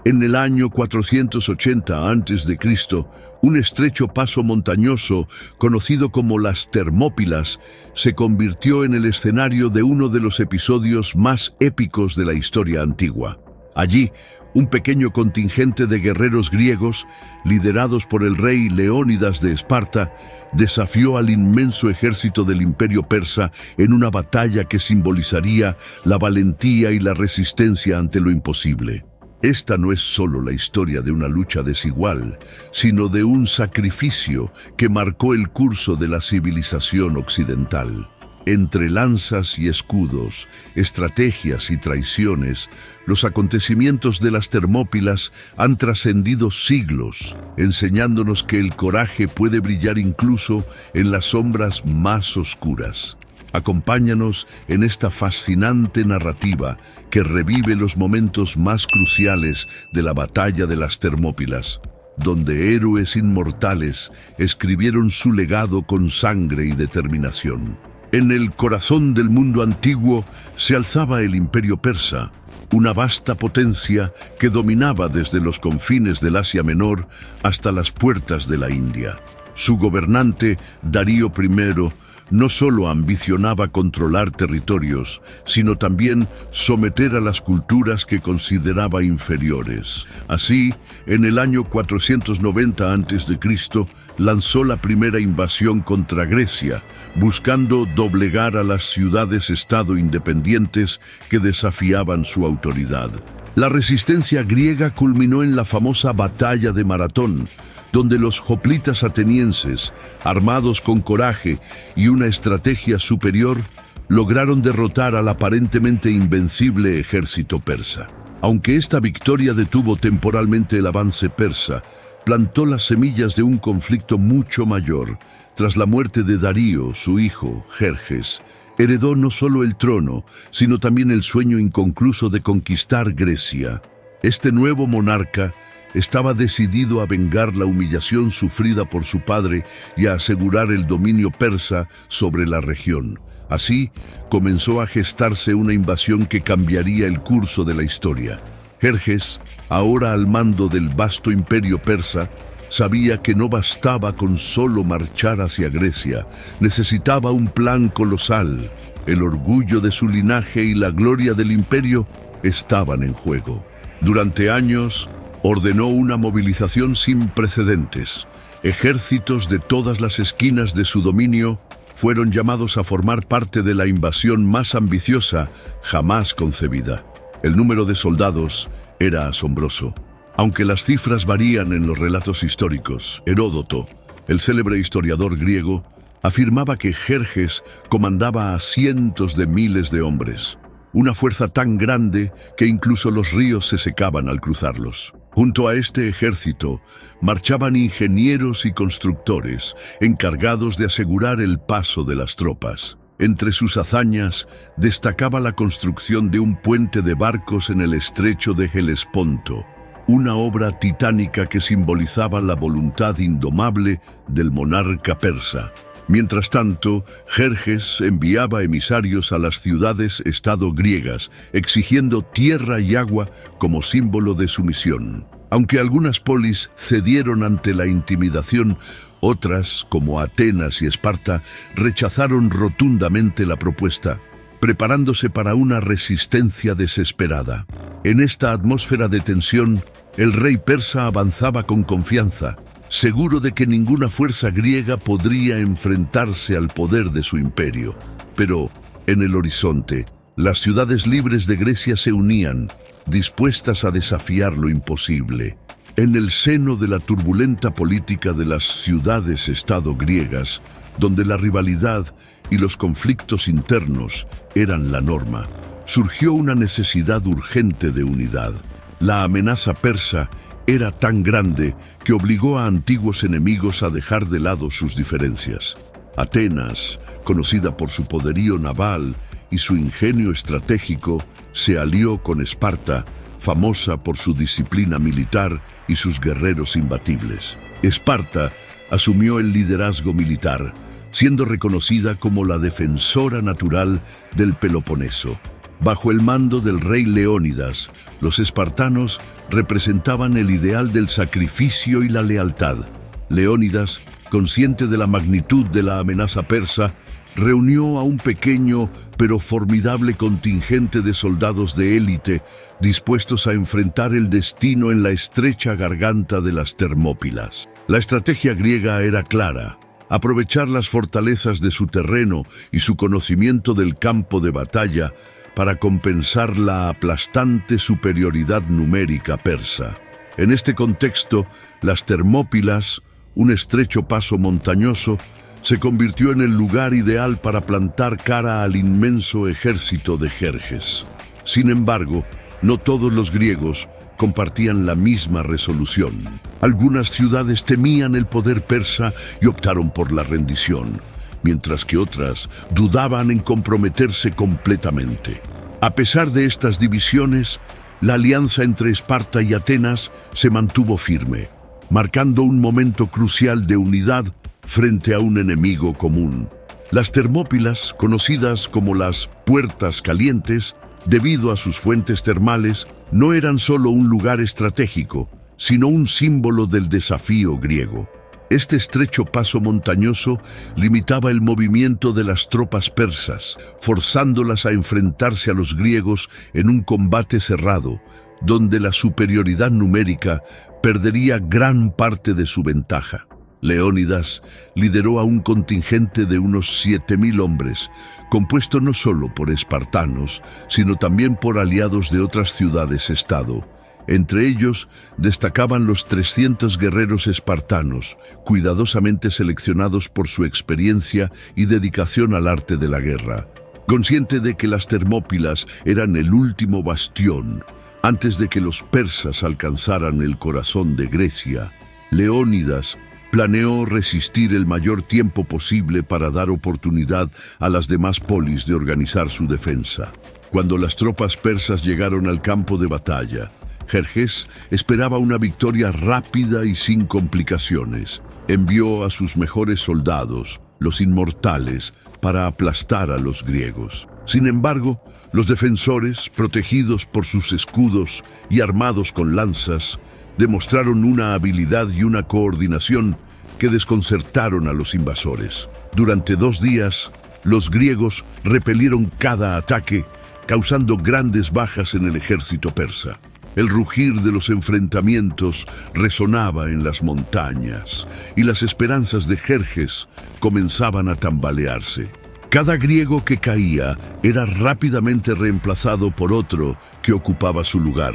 En el año 480 a.C., un estrecho paso montañoso, conocido como las Termópilas, se convirtió en el escenario de uno de los episodios más épicos de la historia antigua. Allí, un pequeño contingente de guerreros griegos, liderados por el rey Leónidas de Esparta, desafió al inmenso ejército del Imperio Persa en una batalla que simbolizaría la valentía y la resistencia ante lo imposible. Esta no es solo la historia de una lucha desigual, sino de un sacrificio que marcó el curso de la civilización occidental. Entre lanzas y escudos, estrategias y traiciones, los acontecimientos de las Termópilas han trascendido siglos, enseñándonos que el coraje puede brillar incluso en las sombras más oscuras. Acompáñanos en esta fascinante narrativa que revive los momentos más cruciales de la batalla de las Termópilas, donde héroes inmortales escribieron su legado con sangre y determinación. En el corazón del mundo antiguo se alzaba el Imperio Persa, una vasta potencia que dominaba desde los confines del Asia Menor hasta las puertas de la India. Su gobernante, Darío I, no solo ambicionaba controlar territorios, sino también someter a las culturas que consideraba inferiores. Así, en el año 490 a.C., lanzó la primera invasión contra Grecia, buscando doblegar a las ciudades-estado independientes que desafiaban su autoridad. La resistencia griega culminó en la famosa Batalla de Maratón, donde los hoplitas atenienses, armados con coraje y una estrategia superior, lograron derrotar al aparentemente invencible ejército persa. Aunque esta victoria detuvo temporalmente el avance persa, plantó las semillas de un conflicto mucho mayor. Tras la muerte de Darío, su hijo, Jerjes, heredó no solo el trono, sino también el sueño inconcluso de conquistar Grecia. Este nuevo monarca estaba decidido a vengar la humillación sufrida por su padre y a asegurar el dominio persa sobre la región. Así, comenzó a gestarse una invasión que cambiaría el curso de la historia. Jerjes, ahora al mando del vasto imperio persa, sabía que no bastaba con solo marchar hacia Grecia. Necesitaba un plan colosal. El orgullo de su linaje y la gloria del imperio estaban en juego. Durante años, ordenó una movilización sin precedentes. Ejércitos de todas las esquinas de su dominio fueron llamados a formar parte de la invasión más ambiciosa jamás concebida. El número de soldados era asombroso. Aunque las cifras varían en los relatos históricos, Heródoto, el célebre historiador griego, afirmaba que Jerjes comandaba a cientos de miles de hombres, una fuerza tan grande que incluso los ríos se secaban al cruzarlos. Junto a este ejército marchaban ingenieros y constructores encargados de asegurar el paso de las tropas. Entre sus hazañas destacaba la construcción de un puente de barcos en el estrecho de Helesponto, una obra titánica que simbolizaba la voluntad indomable del monarca persa. Mientras tanto, Jerjes enviaba emisarios a las ciudades-estado griegas, exigiendo tierra y agua como símbolo de sumisión. Aunque algunas polis cedieron ante la intimidación, otras, como Atenas y Esparta, rechazaron rotundamente la propuesta, preparándose para una resistencia desesperada. En esta atmósfera de tensión, el rey persa avanzaba con confianza, seguro de que ninguna fuerza griega podría enfrentarse al poder de su imperio. Pero, en el horizonte, las ciudades libres de Grecia se unían, dispuestas a desafiar lo imposible. En el seno de la turbulenta política de las ciudades-estado griegas, donde la rivalidad y los conflictos internos eran la norma, surgió una necesidad urgente de unidad. La amenaza persa era tan grande que obligó a antiguos enemigos a dejar de lado sus diferencias. Atenas, conocida por su poderío naval y su ingenio estratégico, se alió con Esparta, famosa por su disciplina militar y sus guerreros imbatibles. Esparta asumió el liderazgo militar, siendo reconocida como la defensora natural del Peloponeso. Bajo el mando del rey Leónidas, los espartanos representaban el ideal del sacrificio y la lealtad. Leónidas, consciente de la magnitud de la amenaza persa, reunió a un pequeño pero formidable contingente de soldados de élite dispuestos a enfrentar el destino en la estrecha garganta de las Termópilas. La estrategia griega era clara: aprovechar las fortalezas de su terreno y su conocimiento del campo de batalla para compensar la aplastante superioridad numérica persa. En este contexto, las Termópilas, un estrecho paso montañoso, se convirtió en el lugar ideal para plantar cara al inmenso ejército de Jerjes. Sin embargo, no todos los griegos compartían la misma resolución. Algunas ciudades temían el poder persa y optaron por la rendición, mientras que otras dudaban en comprometerse completamente. A pesar de estas divisiones, la alianza entre Esparta y Atenas se mantuvo firme, marcando un momento crucial de unidad frente a un enemigo común. Las Termópilas, conocidas como las Puertas Calientes, debido a sus fuentes termales, no eran solo un lugar estratégico, sino un símbolo del desafío griego. Este estrecho paso montañoso limitaba el movimiento de las tropas persas, forzándolas a enfrentarse a los griegos en un combate cerrado, donde la superioridad numérica perdería gran parte de su ventaja. Leónidas lideró a un contingente de unos 7.000 hombres, compuesto no solo por espartanos, sino también por aliados de otras ciudades-estado. Entre ellos destacaban los 300 guerreros espartanos, cuidadosamente seleccionados por su experiencia y dedicación al arte de la guerra. Consciente de que las Termópilas eran el último bastión, antes de que los persas alcanzaran el corazón de Grecia, Leónidas planeó resistir el mayor tiempo posible para dar oportunidad a las demás polis de organizar su defensa. Cuando las tropas persas llegaron al campo de batalla, Jerjes esperaba una victoria rápida y sin complicaciones. Envió a sus mejores soldados, los inmortales, para aplastar a los griegos. Sin embargo, los defensores, protegidos por sus escudos y armados con lanzas, demostraron una habilidad y una coordinación que desconcertaron a los invasores. Durante 2 días, los griegos repelieron cada ataque, causando grandes bajas en el ejército persa. El rugir de los enfrentamientos resonaba en las montañas y las esperanzas de Jerjes comenzaban a tambalearse. Cada griego que caía era rápidamente reemplazado por otro que ocupaba su lugar,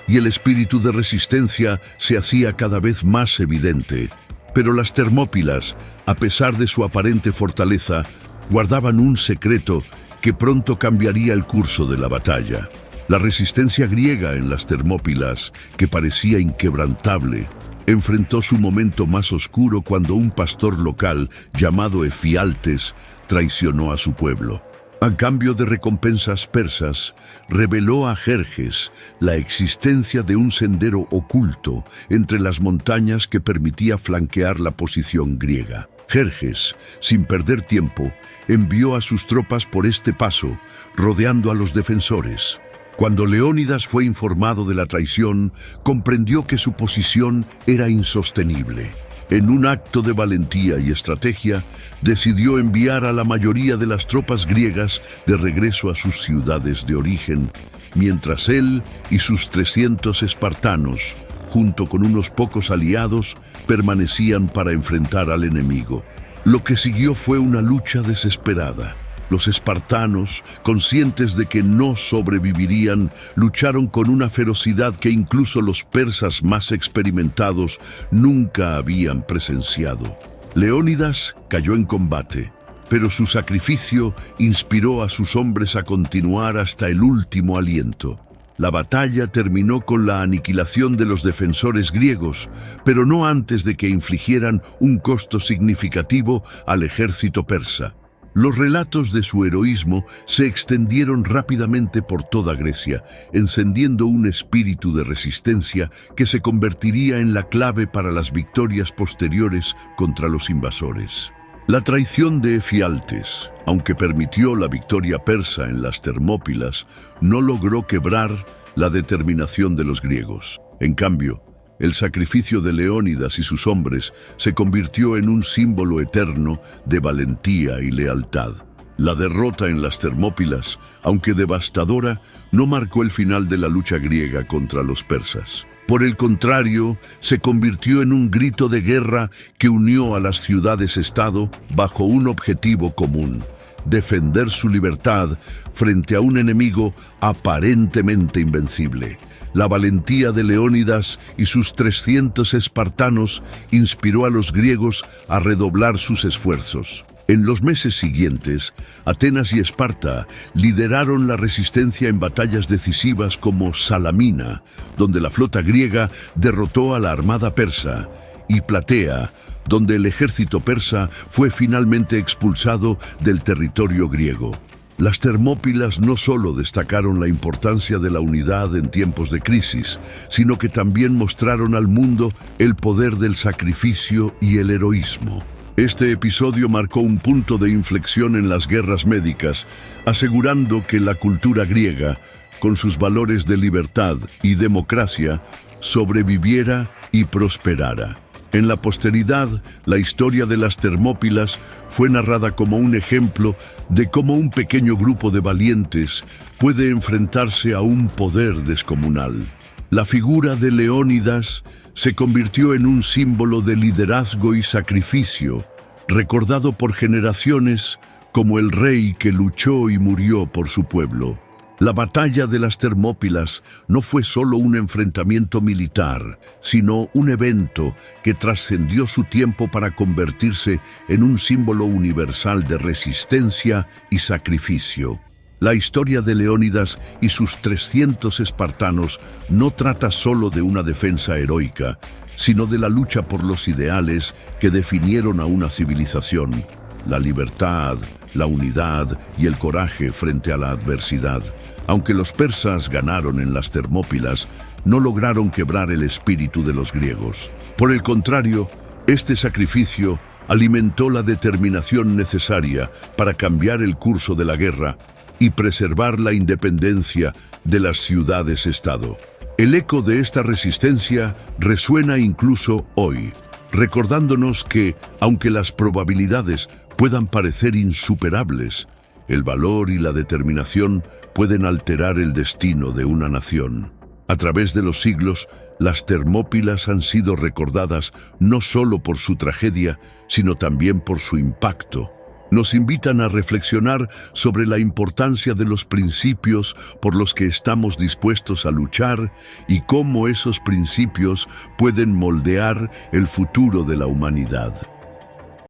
y el espíritu de resistencia se hacía cada vez más evidente. Pero las Termópilas, a pesar de su aparente fortaleza, guardaban un secreto que pronto cambiaría el curso de la batalla. La resistencia griega en las Termópilas, que parecía inquebrantable, enfrentó su momento más oscuro cuando un pastor local llamado Efialtes traicionó a su pueblo. A cambio de recompensas persas, reveló a Jerjes la existencia de un sendero oculto entre las montañas que permitía flanquear la posición griega. Jerjes, sin perder tiempo, envió a sus tropas por este paso, rodeando a los defensores. Cuando Leónidas fue informado de la traición, comprendió que su posición era insostenible. En un acto de valentía y estrategia, decidió enviar a la mayoría de las tropas griegas de regreso a sus ciudades de origen, mientras él y sus 300 espartanos, junto con unos pocos aliados, permanecían para enfrentar al enemigo. Lo que siguió fue una lucha desesperada. Los espartanos, conscientes de que no sobrevivirían, lucharon con una ferocidad que incluso los persas más experimentados nunca habían presenciado. Leónidas cayó en combate, pero su sacrificio inspiró a sus hombres a continuar hasta el último aliento. La batalla terminó con la aniquilación de los defensores griegos, pero no antes de que infligieran un costo significativo al ejército persa. Los relatos de su heroísmo se extendieron rápidamente por toda Grecia, encendiendo un espíritu de resistencia que se convertiría en la clave para las victorias posteriores contra los invasores. La traición de Efialtes, aunque permitió la victoria persa en las Termópilas, no logró quebrar la determinación de los griegos. En cambio, el sacrificio de Leónidas y sus hombres se convirtió en un símbolo eterno de valentía y lealtad. La derrota en las Termópilas, aunque devastadora, no marcó el final de la lucha griega contra los persas. Por el contrario, se convirtió en un grito de guerra que unió a las ciudades-estado bajo un objetivo común: defender su libertad frente a un enemigo aparentemente invencible. La valentía de Leónidas y sus 300 espartanos inspiró a los griegos a redoblar sus esfuerzos. En los meses siguientes, Atenas y Esparta lideraron la resistencia en batallas decisivas como Salamina, donde la flota griega derrotó a la armada persa, y Platea, donde el ejército persa fue finalmente expulsado del territorio griego. Las Termópilas no solo destacaron la importancia de la unidad en tiempos de crisis, sino que también mostraron al mundo el poder del sacrificio y el heroísmo. Este episodio marcó un punto de inflexión en las guerras médicas, asegurando que la cultura griega, con sus valores de libertad y democracia, sobreviviera y prosperara. En la posteridad, la historia de las Termópilas fue narrada como un ejemplo de cómo un pequeño grupo de valientes puede enfrentarse a un poder descomunal. La figura de Leónidas se convirtió en un símbolo de liderazgo y sacrificio, recordado por generaciones como el rey que luchó y murió por su pueblo. La batalla de las Termópilas no fue solo un enfrentamiento militar, sino un evento que trascendió su tiempo para convertirse en un símbolo universal de resistencia y sacrificio. La historia de Leónidas y sus 300 espartanos no trata solo de una defensa heroica, sino de la lucha por los ideales que definieron a una civilización: la libertad, la unidad y el coraje frente a la adversidad. Aunque los persas ganaron en las Termópilas, no lograron quebrar el espíritu de los griegos. Por el contrario, este sacrificio alimentó la determinación necesaria para cambiar el curso de la guerra y preservar la independencia de las ciudades-estado. El eco de esta resistencia resuena incluso hoy, recordándonos que, aunque las probabilidades puedan parecer insuperables, el valor y la determinación pueden alterar el destino de una nación. A través de los siglos, las Termópilas han sido recordadas no solo por su tragedia, sino también por su impacto. Nos invitan a reflexionar sobre la importancia de los principios por los que estamos dispuestos a luchar y cómo esos principios pueden moldear el futuro de la humanidad.